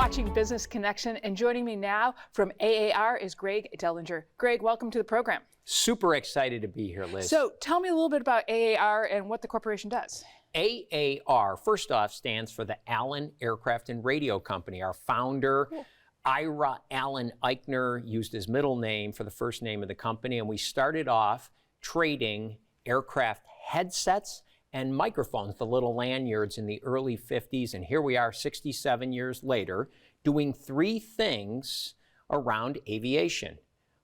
watching Business Connection, and joining me now from AAR is Greg Dellinger. Greg, welcome to the program. Super excited to be here, Liz. So tell me a little bit about AAR and what the corporation does. AAR, first off, stands for the Allen Aircraft and Radio Company. Our founder, Ira Allen Eichner, used his middle name for the first name of the company, and we started off trading aircraft headsets and microphones, the little lanyards, in the early 50s, and here we are 67 years later doing three things around aviation.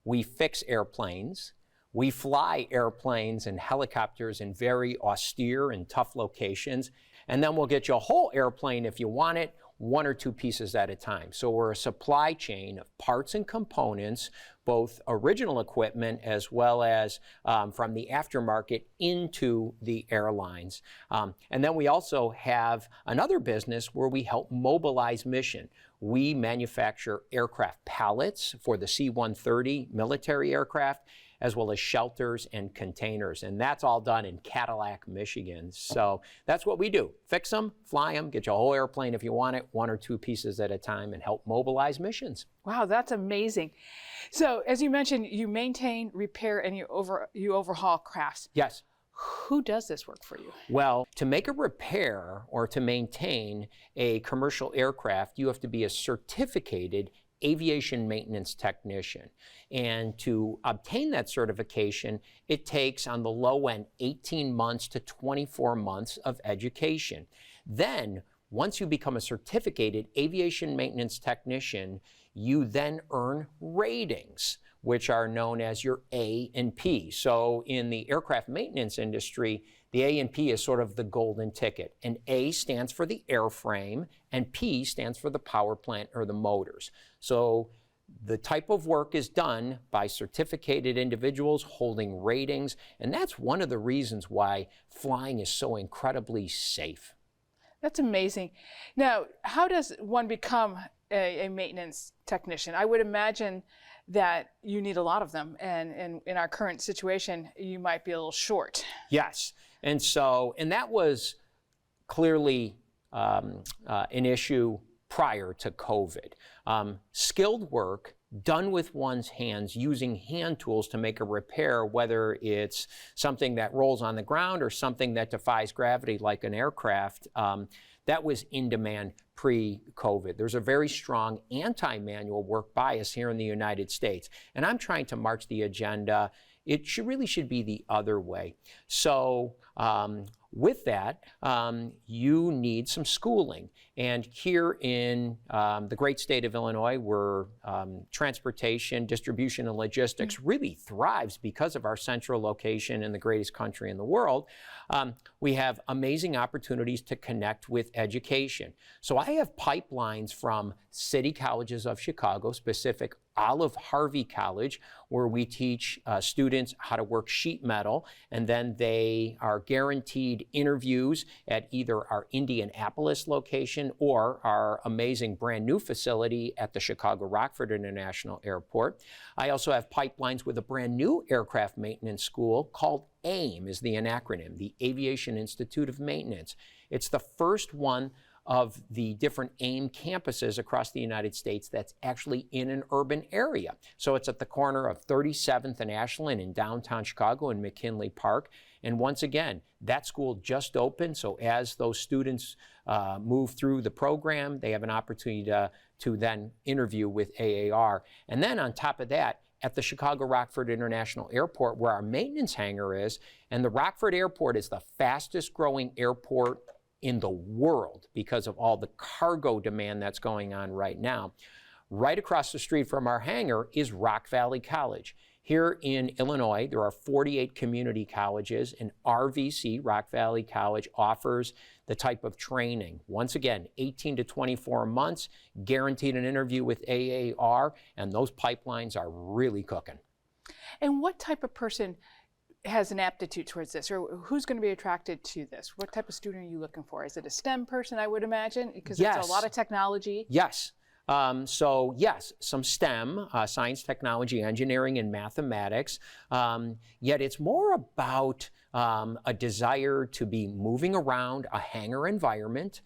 We fix airplanes, we fly airplanes and helicopters in very austere and tough locations, and then we'll get you a whole airplane if you want it, one or two pieces at a time. So we're a supply chain of parts and components, both original equipment as well as from the aftermarket into the airlines. And then we also have another business where we help mobilize mission. We manufacture aircraft pallets for the C-130 military aircraft, as well as shelters and containers. And that's all done in Cadillac, Michigan. So that's what we do. Fix them, fly them, get you a whole airplane if you want it, one or two pieces at a time, and help mobilize missions. Wow, that's amazing. So as you mentioned, you maintain, repair, and you overhaul crafts. Yes. Who does this work for you? Well, to make a repair or to maintain a commercial aircraft, you have to be a certificated aviation maintenance technician. And to obtain that certification, it takes, on the low end, 18 months to 24 months of education. Then, once you become a certificated aviation maintenance technician, you then earn ratings, which are known as your A and P. So in the aircraft maintenance industry, the A and P is sort of the golden ticket. And A stands for the airframe, and P stands for the power plant or the motors. So the type of work is done by certificated individuals holding ratings, and that's one of the reasons why flying is so incredibly safe. That's amazing. Now, how does one become a maintenance technician? I would imagine that you need a lot of them, and in our current situation, you might be a little short. Yes, and that was clearly an issue prior to COVID. Skilled work done with one's hands, using hand tools to make a repair, whether it's something that rolls on the ground or something that defies gravity like an aircraft, that was in demand pre-COVID. There's a very strong anti-manual work bias here in the United States, and I'm trying to march the agenda. It really should be the other way. So with that, you need some schooling. And here in the great state of Illinois, where transportation, distribution, and logistics really thrives because of our central location in the greatest country in the world, we have amazing opportunities to connect with education. So I have pipelines from city colleges of Chicago, specific Olive Harvey College, where we teach students how to work sheet metal, and then they are guaranteed interviews at either our Indianapolis location or our amazing brand new facility at the Chicago Rockford International Airport. I also have pipelines with a brand new aircraft maintenance school called AIM, is the acronym, the Aviation Institute of Maintenance. It's the first one of the different AIM campuses across the United States that's actually in an urban area. So it's at the corner of 37th and Ashland in downtown Chicago in McKinley Park. And once again, that school just opened, so as those students move through the program, they have an opportunity to then interview with AAR. And then on top of that, at the Chicago Rockford International Airport, where our maintenance hangar is, and the Rockford Airport is the fastest growing airport in the world because of all the cargo demand that's going on right now. Right across the street from our hangar is Rock Valley College. Here in Illinois, there are 48 community colleges, and RVC, Rock Valley College, offers the type of training. Once again, 18 to 24 months, guaranteed an interview with AAR, and those pipelines are really cooking. And what type of person has an aptitude towards this, or who's going to be attracted to this? What type of student are you looking for? Is it a STEM person, I would imagine, because Yes. it's a lot of technology? Yes. So yes, some STEM, science, technology, engineering, and mathematics, yet it's more about a desire to be moving around a hangar environment.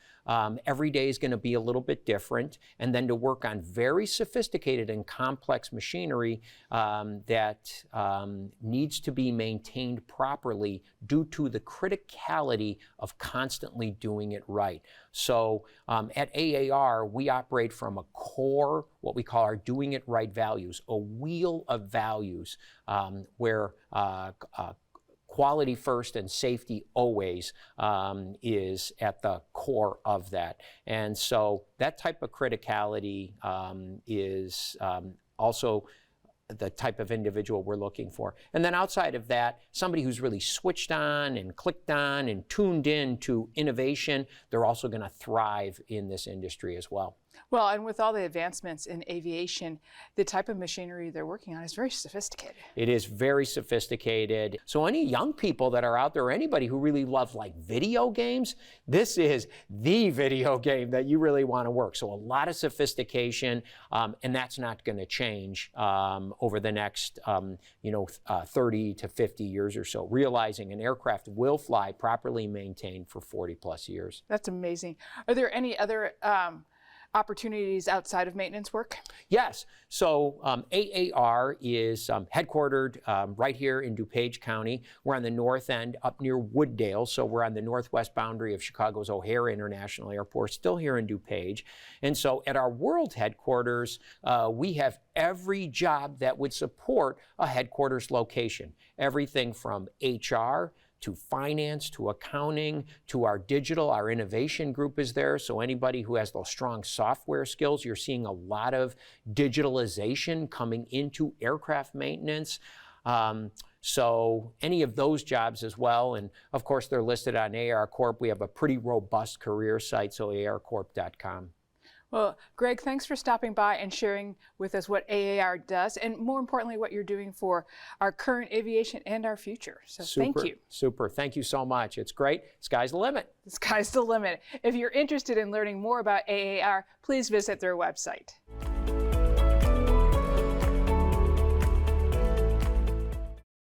Every day is going to be a little bit different, and then to work on very sophisticated and complex machinery that needs to be maintained properly due to the criticality of constantly doing it right. So at AAR, we operate from a core, what we call our doing it right values, a wheel of values where quality first and safety always is at the core of that. And so that type of criticality is also the type of individual we're looking for. And then outside of that, somebody who's really switched on and clicked on and tuned in to innovation, they're also going to thrive in this industry as well. Well, and with all the advancements in aviation, the type of machinery they're working on is very sophisticated. It is very sophisticated. So any young people that are out there, or anybody who really loves like video games, this is the video game that you really want to work. So a lot of sophistication, and that's not going to change over the next 30 to 50 years or so, realizing an aircraft will fly properly maintained for 40 plus years. That's amazing. Are there any other opportunities outside of maintenance work? Yes. So AAR is headquartered right here in DuPage County. We're on the north end up near Wooddale. So we're on the northwest boundary of Chicago's O'Hare International Airport, still here in DuPage. And so at our world headquarters, we have every job that would support a headquarters location. Everything from HR to finance, to accounting, to our digital, our innovation group is there. So anybody who has those strong software skills, you're seeing a lot of digitalization coming into aircraft maintenance. So any of those jobs as well. And of course, they're listed on AAR Corp. We have a pretty robust career site, so AARcorp.com. Well, Greg, thanks for stopping by and sharing with us what AAR does, and more importantly, what you're doing for our current aviation and our future. So thank you. Super. Thank you so much. It's great. Sky's the limit. The sky's the limit. If you're interested in learning more about AAR, please visit their website.